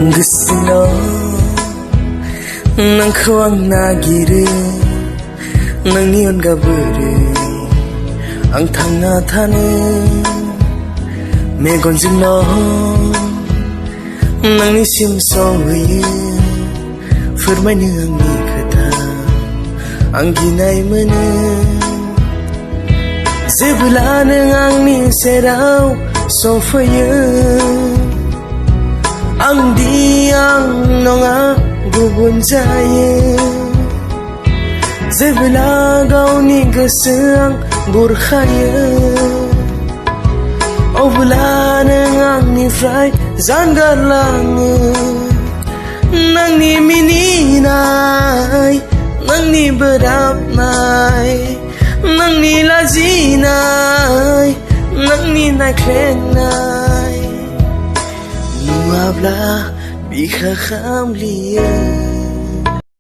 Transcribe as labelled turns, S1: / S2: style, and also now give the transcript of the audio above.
S1: Gwswjwnglo nangkau ang nagiru nangni unga buru ang thangna thane megonjwnglo nangni simsonghoyo फोरमायनो आंनि खोथा आं गिनाय मोनो जेब्ला नों आंनि सेराव सफैयो आंदि आं नङा गुबुन जायो जेब्ला गावनि गोसो आं बुरखायो अब्ला नों आंनिफ्राय जानगारलाङो नोंनि मिनिनाय नोंनि बोराबनाय नोंनि लाजिनाय नोंनि नायख्लेंनाय नुवाब्ला बिखा खामग्लियो